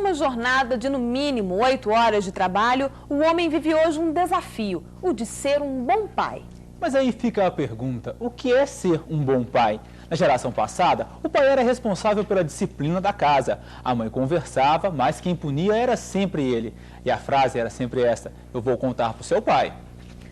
uma jornada de no mínimo 8 horas de trabalho, o homem vive hoje um desafio, o de ser um bom pai. Mas aí fica a pergunta, o que é ser um bom pai? Na geração passada, o pai era responsável pela disciplina da casa. A mãe conversava, mas quem punia era sempre ele. E a frase era sempre esta: eu vou contar para o seu pai.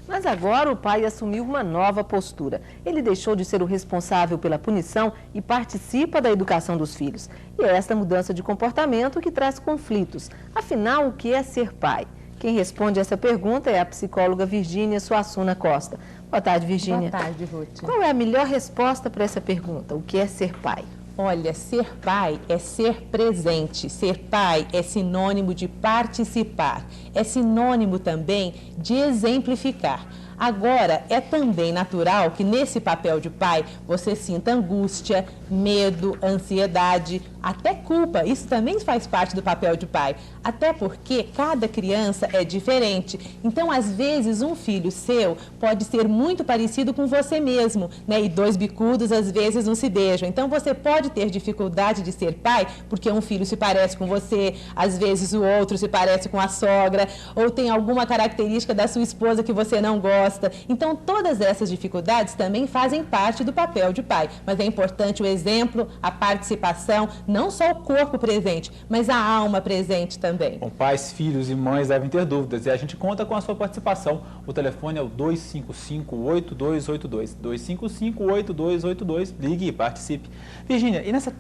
Mas agora o pai assumiu uma nova postura. Ele deixou de ser o responsável pela punição e participa da educação dos filhos. E é esta mudança de comportamento que traz conflitos. Afinal, o que é ser pai? Quem responde essa pergunta é a psicóloga Virgínia Suassuna Costa. Boa tarde, Virgínia. Boa tarde, Ruth. Qual é a melhor resposta para essa pergunta? O que é ser pai? Olha, ser pai é ser presente. Ser pai é sinônimo de participar. É sinônimo também de exemplificar. Agora, é também natural que nesse papel de pai você sinta angústia, medo, ansiedade, até culpa. Isso também faz parte do papel de pai. Até porque cada criança é diferente. Então, às vezes, um filho seu pode ser muito parecido com você mesmo, né? E dois bicudos, às vezes, não se beijam. Então, você pode ter dificuldade de ser pai porque um filho se parece com você, às vezes o outro se parece com a sogra, ou tem alguma característica da sua esposa que você não gosta. Então, todas essas dificuldades também fazem parte do papel de pai. Mas é importante o exemplo, a participação, não só o corpo presente, mas a alma presente também. Bom, pais, filhos e mães devem ter dúvidas e a gente conta com a sua participação. O telefone é o 255-8282. 255-8282. Ligue e participe. Virgínia, e nessa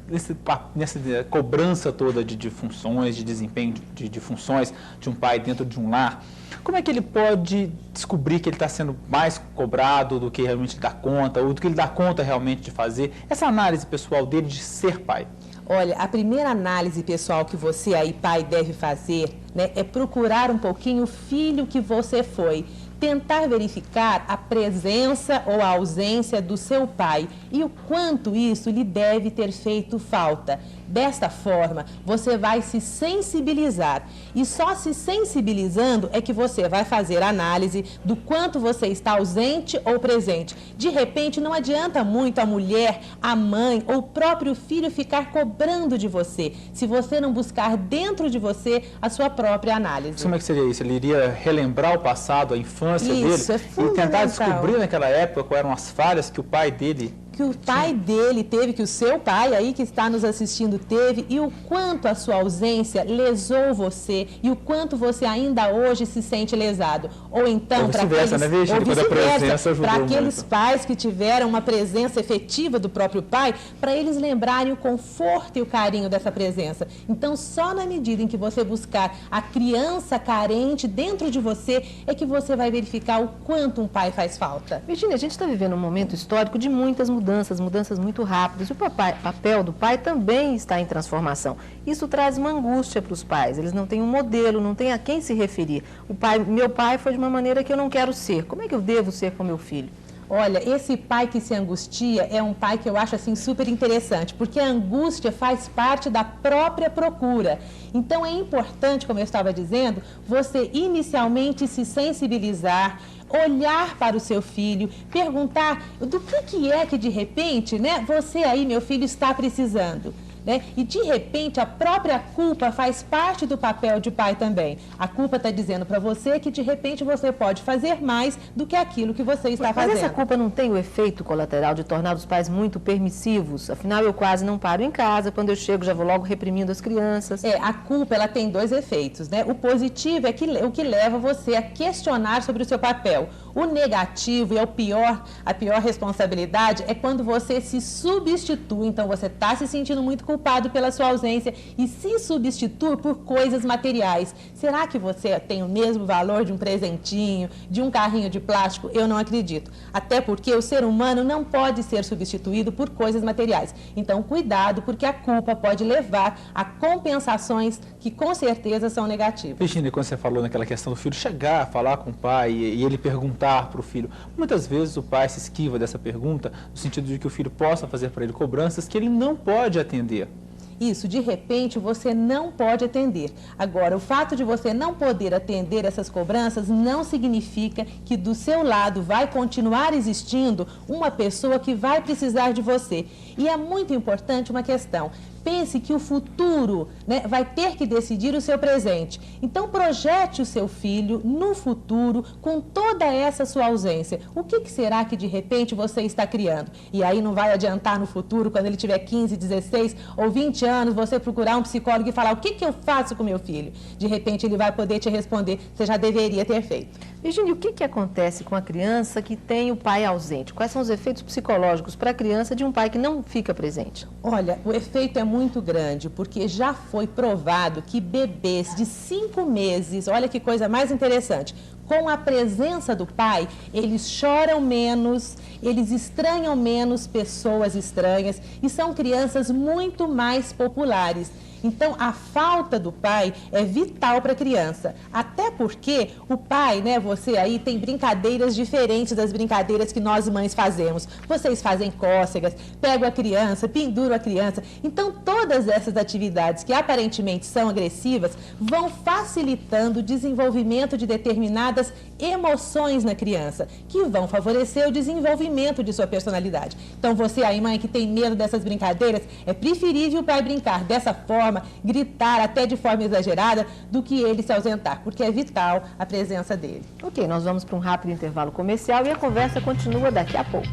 cobrança toda de funções, de desempenho de funções de um pai dentro de um lar, como é que ele pode descobrir que ele está sendo mais cobrado do que realmente dá conta, ou do que ele dá conta realmente de fazer? Essa análise pessoal dele de ser pai. Olha, a primeira análise pessoal que você aí, pai, deve fazer, né, é procurar um pouquinho o filho que você foi. Tentar verificar a presença ou a ausência do seu pai e o quanto isso lhe deve ter feito falta. Desta forma, você vai se sensibilizar e só se sensibilizando é que você vai fazer análise do quanto você está ausente ou presente. De repente, não adianta muito a mulher, a mãe ou o próprio filho ficar cobrando de você, se você não buscar dentro de você a sua própria análise. Como é que seria isso? Ele iria relembrar o passado, a infância isso, dele é e tentar descobrir naquela época quais eram as falhas que o pai dele teve, que o seu pai aí que está nos assistindo teve, e o quanto a sua ausência lesou você e o quanto você ainda hoje se sente lesado. Ou então, para aqueles pais que tiveram uma presença efetiva do próprio pai, para eles lembrarem o conforto e o carinho dessa presença. Então, só na medida em que você buscar a criança carente dentro de você, é que você vai verificar o quanto um pai faz falta. Virgínia, a gente está vivendo um momento histórico de muitas mudanças muito rápidas. O papel do pai também está em transformação. Isso traz uma angústia para os pais. Eles não têm um modelo, não têm a quem se referir. Meu pai foi de uma maneira que eu não quero ser. Como é que eu devo ser com meu filho? Olha, esse pai que se angustia é um pai que eu acho assim super interessante, porque a angústia faz parte da própria procura. Então é importante, como eu estava dizendo, você inicialmente se sensibilizar, olhar para o seu filho, perguntar do que é que de repente, né, você aí, meu filho, está precisando. Né? E de repente a própria culpa faz parte do papel de pai também. A culpa está dizendo para você que de repente você pode fazer mais do que aquilo que você está fazendo. Mas essa culpa não tem o efeito colateral de tornar os pais muito permissivos? Afinal, eu quase não paro em casa, quando eu chego já vou logo reprimindo as crianças. A culpa ela tem dois efeitos, né? O positivo é o que leva você a questionar sobre o seu papel. O negativo e a pior responsabilidade é quando você se substitui. Então você está se sentindo muito culpado pela sua ausência e se substitui por coisas materiais. Será que você tem o mesmo valor de um presentinho, de um carrinho de plástico? Eu não acredito. Até porque o ser humano não pode ser substituído por coisas materiais. Então, cuidado, porque a culpa pode levar a compensações que com certeza são negativas. Virgínia, quando você falou naquela questão do filho chegar, falar com o pai e ele perguntar para o filho, muitas vezes o pai se esquiva dessa pergunta, no sentido de que o filho possa fazer para ele cobranças que ele não pode atender. Isso, de repente, você não pode atender. Agora, o fato de você não poder atender essas cobranças não significa que do seu lado vai continuar existindo uma pessoa que vai precisar de você. E é muito importante uma questão. pense que o futuro, né, vai ter que decidir o seu presente. Então, projete o seu filho no futuro com toda essa sua ausência. O que será que, de repente, você está criando? E aí não vai adiantar no futuro, quando ele tiver 15, 16 ou 20 anos, você procurar um psicólogo e falar: o que eu faço com meu filho? De repente, ele vai poder te responder: você já deveria ter feito. Virginia, o que acontece com a criança que tem o pai ausente? Quais são os efeitos psicológicos para a criança de um pai que não fica presente? Olha, o efeito é muito grande, porque já foi provado que bebês de 5 meses, olha que coisa mais interessante, com a presença do pai, eles choram menos, eles estranham menos pessoas estranhas e são crianças muito mais populares. Então, a falta do pai é vital para a criança, até porque o pai, né, você aí tem brincadeiras diferentes das brincadeiras que nós mães fazemos. Vocês fazem cócegas, pegam a criança, penduram a criança. Então, todas essas atividades que aparentemente são agressivas vão facilitando o desenvolvimento de determinadas emoções na criança, que vão favorecer o desenvolvimento de sua personalidade. Então, você aí, mãe, que tem medo dessas brincadeiras, é preferível o pai brincar dessa forma, gritar até de forma exagerada, do que ele se ausentar, porque é vital a presença dele. Ok, nós vamos para um rápido intervalo comercial e a conversa continua daqui a pouco.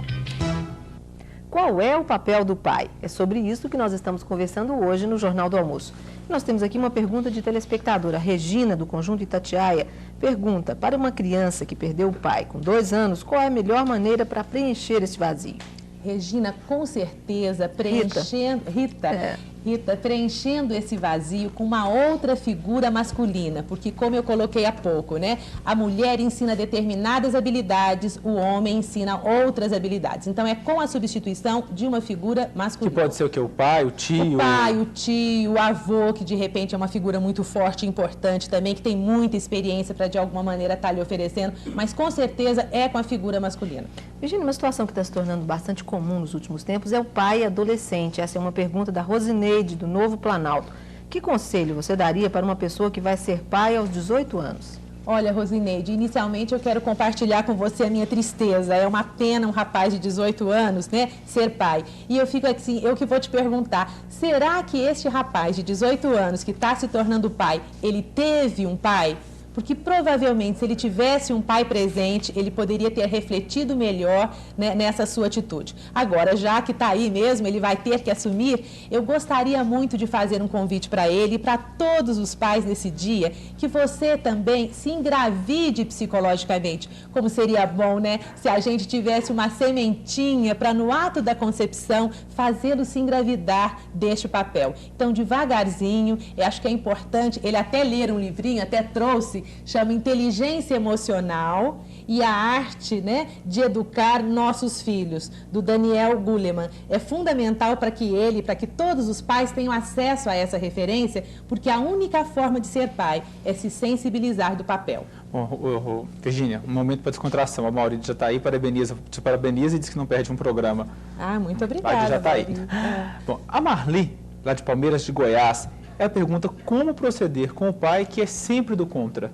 Qual é o papel do pai? É sobre isso que nós estamos conversando hoje no Jornal do Almoço. Nós temos aqui uma pergunta de telespectadora. Regina, do Conjunto Itatiaia, pergunta: para uma criança que perdeu o pai com 2 anos, qual é a melhor maneira para preencher esse vazio? Regina, com certeza, preenchendo... Rita, preenchendo esse vazio com uma outra figura masculina, porque, como eu coloquei há pouco, né, a mulher ensina determinadas habilidades, o homem ensina outras habilidades. Então, é com a substituição de uma figura masculina. Que pode ser o quê? O pai, o tio? O pai, o tio, o avô, que de repente é uma figura muito forte e importante também, que tem muita experiência para, de alguma maneira, estar lhe oferecendo, mas com certeza é com a figura masculina. Virginia, uma situação que está se tornando bastante comum nos últimos tempos é o pai adolescente. Essa é uma pergunta da Rosineide, do Novo Planalto. Que conselho você daria para uma pessoa que vai ser pai aos 18 anos? Olha, Rosineide, inicialmente eu quero compartilhar com você a minha tristeza. É uma pena um rapaz de 18 anos, né, ser pai. E eu fico assim, eu que vou te perguntar, será que este rapaz de 18 anos que está se tornando pai, ele teve um pai? Porque provavelmente, se ele tivesse um pai presente, ele poderia ter refletido melhor, né, nessa sua atitude. Agora, já que está aí mesmo, ele vai ter que assumir, eu gostaria muito de fazer um convite para ele e para todos os pais nesse dia, que você também se engravide psicologicamente. Como seria bom, né, se a gente tivesse uma sementinha para, no ato da concepção, fazê-lo se engravidar deste papel. Então, devagarzinho, eu acho que é importante ele até ler um livrinho, até trouxe, chama Inteligência Emocional e a Arte, né, de Educar Nossos Filhos, do Daniel Goleman. É fundamental para que todos os pais tenham acesso a essa referência, porque a única forma de ser pai é se sensibilizar do papel. Virginia, um momento para descontração. A Maurita já está aí, te parabeniza e diz que não perde um programa. Ah, muito obrigada. Já está aí. Bom, a Marli, lá de Palmeiras de Goiás, ela pergunta como proceder com o pai que é sempre do contra.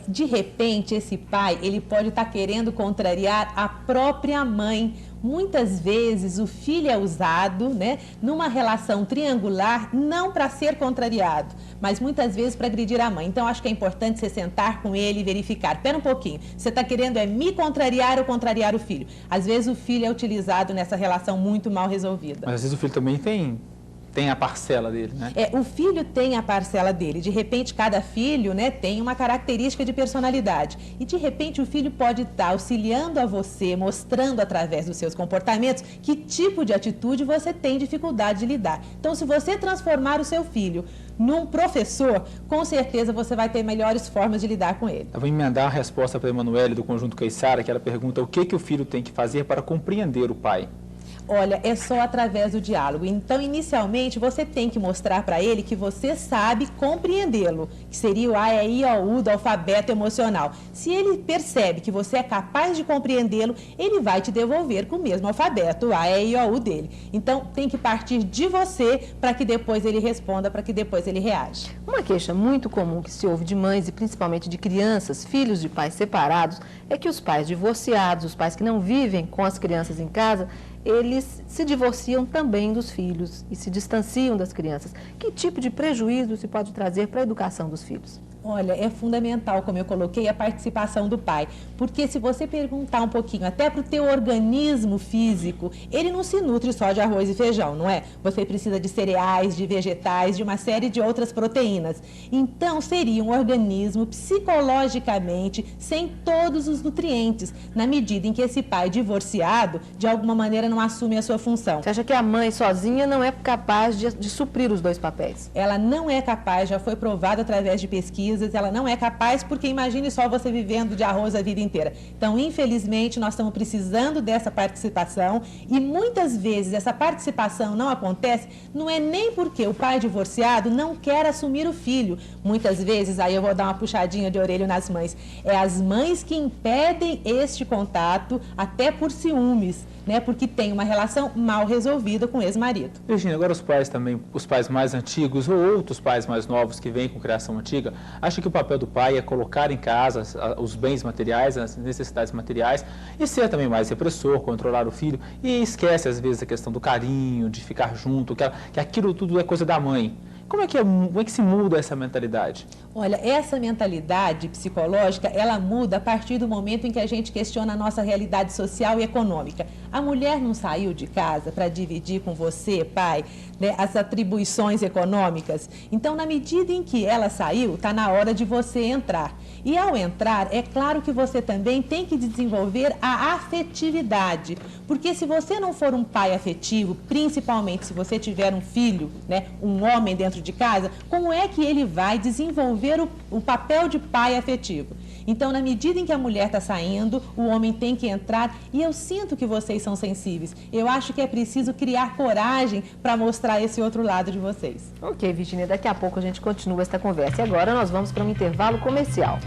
De repente, esse pai, ele pode estar querendo contrariar a própria mãe. Muitas vezes o filho é usado, né, numa relação triangular, não para ser contrariado, mas muitas vezes para agredir a mãe. Então, acho que é importante você sentar com ele e verificar. Espera um pouquinho, você está querendo me contrariar ou contrariar o filho? Às vezes o filho é utilizado nessa relação muito mal resolvida. Mas às vezes o filho também tem a parcela dele, né? O filho tem a parcela dele. De repente, cada filho, né, tem uma característica de personalidade. E, de repente, o filho pode estar auxiliando a você, mostrando através dos seus comportamentos que tipo de atitude você tem dificuldade de lidar. Então, se você transformar o seu filho num professor, com certeza você vai ter melhores formas de lidar com ele. Eu vou emendar a resposta para a Emanuele, do Conjunto Caiçara, que ela pergunta o que o filho tem que fazer para compreender o pai. Olha, é só através do diálogo. Então, inicialmente, você tem que mostrar para ele que você sabe compreendê-lo, que seria o A, E, I, O, U do alfabeto emocional. Se ele percebe que você é capaz de compreendê-lo, ele vai te devolver com o mesmo alfabeto, o A, E, I, O, U dele. Então, tem que partir de você para que depois ele responda, para que depois ele reaja. Uma queixa muito comum que se ouve de mães e principalmente de crianças, filhos de pais separados, é que os pais divorciados, os pais que não vivem com as crianças em casa, eles se divorciam também dos filhos e se distanciam das crianças. Que tipo de prejuízo se pode trazer para a educação dos filhos? Olha, é fundamental, como eu coloquei, a participação do pai. Porque se você perguntar um pouquinho, até para o teu organismo físico, ele não se nutre só de arroz e feijão, não é? Você precisa de cereais, de vegetais, de uma série de outras proteínas. Então, seria um organismo psicologicamente sem todos os nutrientes, na medida em que esse pai divorciado, de alguma maneira, não assume a sua função. Você acha que a mãe sozinha não é capaz de suprir os dois papéis? Ela não é capaz, já foi provado através de pesquisas, ela não é capaz, porque imagine só você vivendo de arroz a vida inteira. Então, infelizmente, nós estamos precisando dessa participação e muitas vezes essa participação não acontece, não é nem porque o pai divorciado não quer assumir o filho. Muitas vezes, aí eu vou dar uma puxadinha de orelha nas mães, é as mães que impedem este contato, até por ciúmes, né? Porque tem uma relação mal resolvida com o ex-marido. Virgínia, agora os pais também, os pais mais antigos ou outros pais mais novos que vêm com criação antiga, acham que o papel do pai é colocar em casa os bens materiais, as necessidades materiais e ser também mais repressor, controlar o filho e esquece às vezes a questão do carinho, de ficar junto, que aquilo tudo é coisa da mãe. Como é que se muda essa mentalidade? Olha, essa mentalidade psicológica, ela muda a partir do momento em que a gente questiona a nossa realidade social e econômica. A mulher não saiu de casa para dividir com você, pai, né, as atribuições econômicas. Então, na medida em que ela saiu, está na hora de você entrar. E ao entrar, é claro que você também tem que desenvolver a afetividade. Porque se você não for um pai afetivo, principalmente se você tiver um filho, né, um homem dentro de casa, como é que ele vai desenvolver o papel de pai afetivo? Então, na medida em que a mulher está saindo, o homem tem que entrar e eu sinto que vocês são sensíveis. Eu acho que é preciso criar coragem para mostrar esse outro lado de vocês. Ok, Virgínia, daqui a pouco a gente continua essa conversa. E agora nós vamos para um intervalo comercial.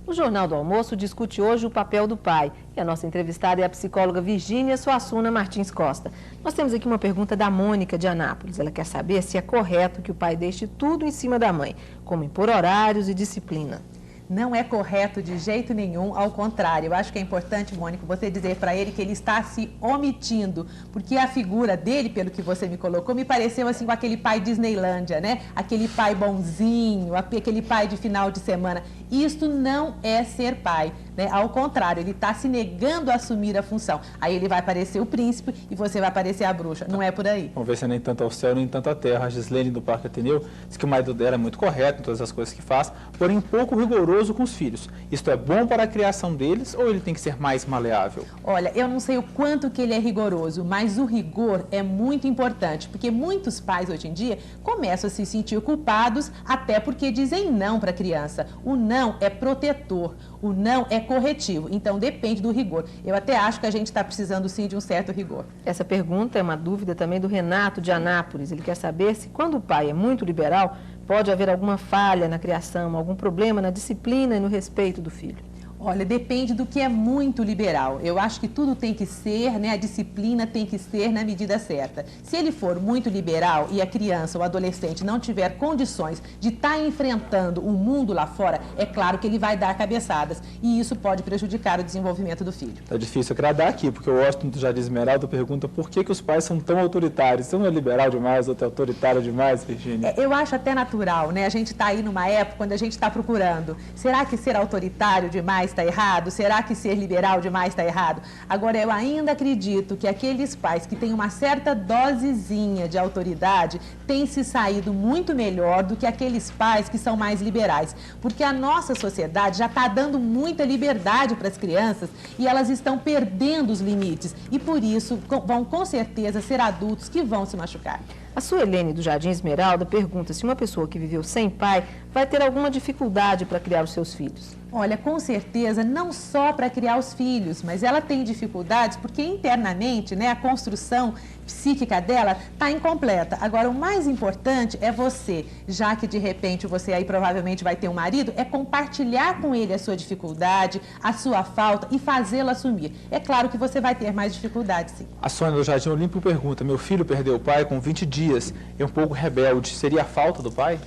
O Jornal do Almoço discute hoje o papel do pai. E a nossa entrevistada é a psicóloga Virgínia Suassuna Martins Costa. Nós temos aqui uma pergunta da Mônica de Anápolis. Ela quer saber se é correto que o pai deixe tudo em cima da mãe, como impor horários e disciplina. Não é correto de jeito nenhum, ao contrário. Eu acho que é importante, Mônica, você dizer para ele que ele está se omitindo, porque a figura dele, pelo que você me colocou, me pareceu assim com aquele pai Disneylândia, né? Aquele pai bonzinho, aquele pai de final de semana. Isto não é ser pai, né? Ao contrário, ele está se negando a assumir a função. Aí ele vai parecer o príncipe e você vai parecer a bruxa. Não é por aí. Vamos ver se é nem tanto ao céu, nem tanto à terra. A Gislene do Parque Ateneu diz que o marido dela é muito correto em todas as coisas que faz, porém pouco rigoroso com os filhos. Isto é bom para a criação deles ou ele tem que ser mais maleável? Olha, eu não sei o quanto que ele é rigoroso, mas o rigor é muito importante, porque muitos pais hoje em dia começam a se sentir culpados até porque dizem não para a criança. O não é protetor, o não é corretivo, então depende do rigor. Eu até acho que a gente está precisando sim de um certo rigor. Essa pergunta é uma dúvida também do Renato de Anápolis. Ele quer saber se quando o pai é muito liberal, pode haver alguma falha na criação, algum problema na disciplina e no respeito do filho. Olha, depende do que é muito liberal. Eu acho que tudo tem que ser, né? A disciplina tem que ser na medida certa. Se ele for muito liberal e a criança ou adolescente não tiver condições de estar enfrentando o mundo lá fora, é claro que ele vai dar cabeçadas. E isso pode prejudicar o desenvolvimento do filho. É difícil agradar aqui, porque o Washington do Jardim Esmeralda pergunta por que os pais são tão autoritários. Um é liberal demais, outro é autoritário demais, Virgínia. Eu acho até natural, né? A gente está aí numa época quando a gente está procurando. Será que ser autoritário demais está errado? Será que ser liberal demais está errado? Agora, eu ainda acredito que aqueles pais que têm uma certa dosezinha de autoridade têm se saído muito melhor do que aqueles pais que são mais liberais. Porque a nossa sociedade já está dando muita liberdade para as crianças e elas estão perdendo os limites. E por isso vão com certeza ser adultos que vão se machucar. A Suelene do Jardim Esmeralda pergunta se uma pessoa que viveu sem pai vai ter alguma dificuldade para criar os seus filhos. Olha, com certeza, não só para criar os filhos, mas ela tem dificuldades porque internamente, né, a construção psíquica dela está incompleta. Agora, o mais importante é você, já que de repente você aí provavelmente vai ter um marido, é compartilhar com ele a sua dificuldade, a sua falta e fazê-lo assumir. É claro que você vai ter mais dificuldades, sim. A Sônia do Jardim Olímpico pergunta, meu filho perdeu o pai com 20 dias, é um pouco rebelde, seria a falta do pai?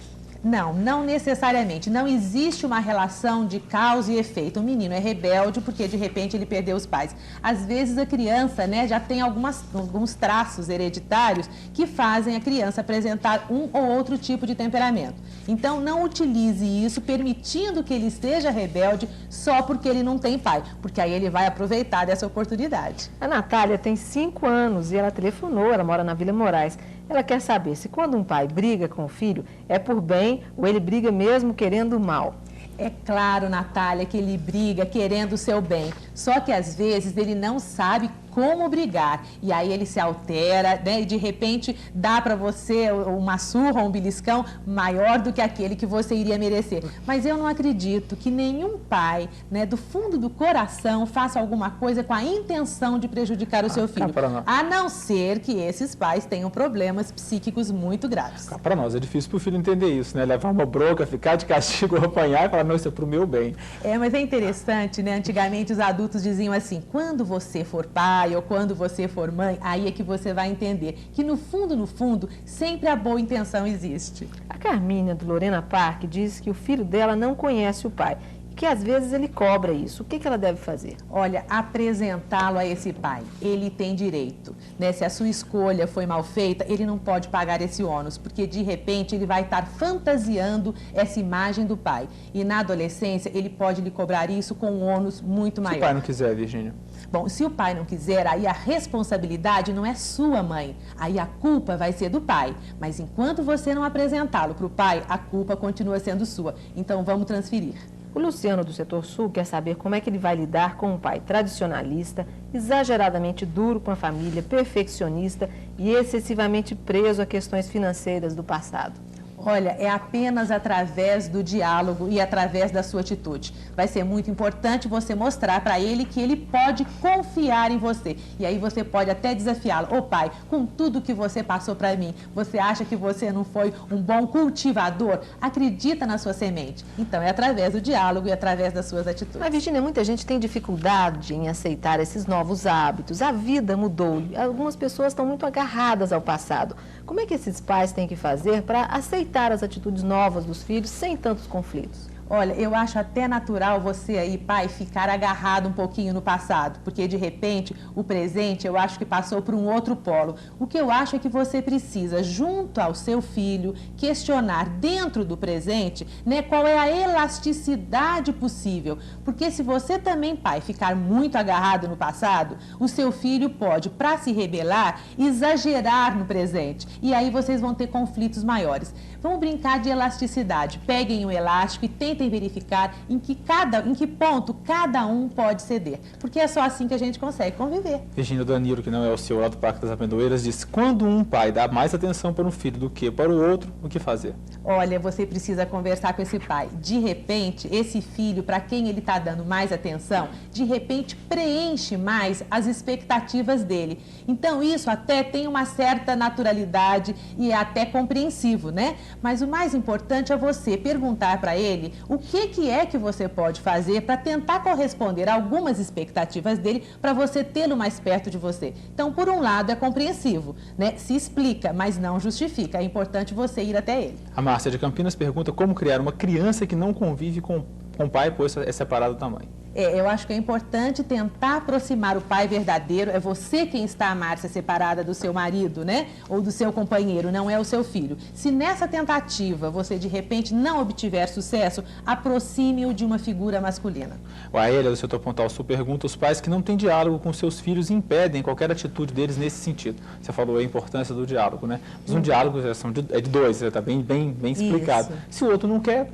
Não necessariamente. Não existe uma relação de causa e efeito. O menino é rebelde porque, de repente, ele perdeu os pais. Às vezes, a criança, né, já tem alguns traços hereditários que fazem a criança apresentar um ou outro tipo de temperamento. Então, não utilize isso permitindo que ele esteja rebelde só porque ele não tem pai, porque aí ele vai aproveitar dessa oportunidade. A Natália tem 5 anos e ela telefonou, ela mora na Vila Moraes. Ela quer saber se quando um pai briga com o filho, é por bem ou ele briga mesmo querendo o mal. É claro, Natália, que ele briga querendo o seu bem, só que às vezes ele não sabe como brigar, e aí ele se altera, né, e de repente dá para você uma surra, um beliscão maior do que aquele que você iria merecer. Mas eu não acredito que nenhum pai, né, do fundo do coração faça alguma coisa com a intenção de prejudicar o seu filho, a não ser que esses pais tenham problemas psíquicos muito graves. Para nós é difícil para o filho entender isso, né? Levar uma bronca, ficar de castigo, apanhar e falar, não, isso é para o meu bem. Mas é interessante, né? Antigamente os adultos diziam assim, quando você for pai ou quando você for mãe, aí é que você vai entender que no fundo, sempre a boa intenção existe. A Carmínia, do Lorena Park, diz que o filho dela não conhece o pai e que às vezes ele cobra isso. O que ela deve fazer? Olha, apresentá-lo a esse pai. Ele tem direito, né? Se a sua escolha foi mal feita, ele não pode pagar esse ônus, porque de repente ele vai estar fantasiando essa imagem do pai. E na adolescência ele pode lhe cobrar isso com um ônus muito maior. Se o pai não quiser, Virgínia? Bom, se o pai não quiser, aí a responsabilidade não é sua, mãe. Aí a culpa vai ser do pai. Mas enquanto você não apresentá-lo para o pai, a culpa continua sendo sua. Então vamos transferir. O Luciano, do Setor Sul, quer saber como é que ele vai lidar com um pai tradicionalista, exageradamente duro com a família, perfeccionista e excessivamente preso a questões financeiras do passado. Olha, é apenas através do diálogo e através da sua atitude. Vai ser muito importante você mostrar para ele que ele pode confiar em você. E aí você pode até desafiá-lo. Ô pai, com tudo que você passou para mim, você acha que você não foi um bom cultivador? Acredita na sua semente. Então é através do diálogo e através das suas atitudes. Mas, Virgínia, muita gente tem dificuldade em aceitar esses novos hábitos. A vida mudou. Algumas pessoas estão muito agarradas ao passado. Como é que esses pais têm que fazer para aceitar as atitudes novas dos filhos sem tantos conflitos? Olha, eu acho até natural você aí, pai, ficar agarrado um pouquinho no passado, porque de repente o presente eu acho que passou por um outro polo. O que eu acho é que você precisa, junto ao seu filho, questionar dentro do presente, né, qual é a elasticidade possível. Porque se você também, pai, ficar muito agarrado no passado, o seu filho pode, para se rebelar, exagerar no presente. E aí vocês vão ter conflitos maiores. Vamos brincar de elasticidade. Peguem o elástico e tentem verificar em que ponto cada um pode ceder. Porque é só assim que a gente consegue conviver. Virgínia, Danilo, que não é o seu lá do Parque das Amendoeiras, disse, quando um pai dá mais atenção para um filho do que para o outro, o que fazer? Olha, você precisa conversar com esse pai. De repente, esse filho, para quem ele está dando mais atenção, de repente preenche mais as expectativas dele. Então, isso até tem uma certa naturalidade e é até compreensivo, né? Mas o mais importante é você perguntar para ele o que é que você pode fazer para tentar corresponder a algumas expectativas dele para você tê-lo mais perto de você. Então, por um lado, é compreensivo, né? Se explica, mas não justifica. É importante você ir até ele. A Márcia de Campinas pergunta como criar uma criança que não convive com o pai, pois é separado da mãe. Eu acho que é importante tentar aproximar o pai verdadeiro. É você quem está, Márcia, separada do seu marido, né? Ou do seu companheiro, não é o seu filho. Se nessa tentativa você, de repente, não obtiver sucesso, aproxime-o de uma figura masculina. A Elia, do Setor Pontal Sul, pergunta os pais que não têm diálogo com seus filhos e impedem qualquer atitude deles nesse sentido. Você falou a importância do diálogo, né? Mas um diálogo é de dois, está bem explicado. Isso. Se o outro não quer...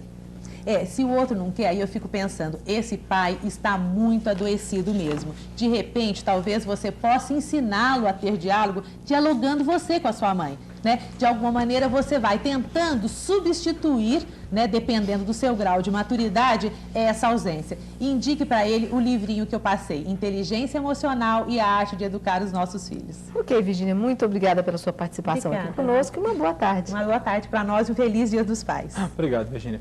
Se o outro não quer, aí eu fico pensando, esse pai está muito adoecido mesmo. De repente, talvez você possa ensiná-lo a ter diálogo, dialogando você com a sua mãe, né? De alguma maneira você vai tentando substituir, né, dependendo do seu grau de maturidade, essa ausência. E indique para ele o livrinho que eu passei, Inteligência Emocional e a Arte de Educar os Nossos Filhos. Ok, Virgínia, muito obrigada pela sua participação aqui conosco e uma boa tarde. Uma boa tarde para nós e um feliz Dia dos Pais. Obrigado, Virgínia.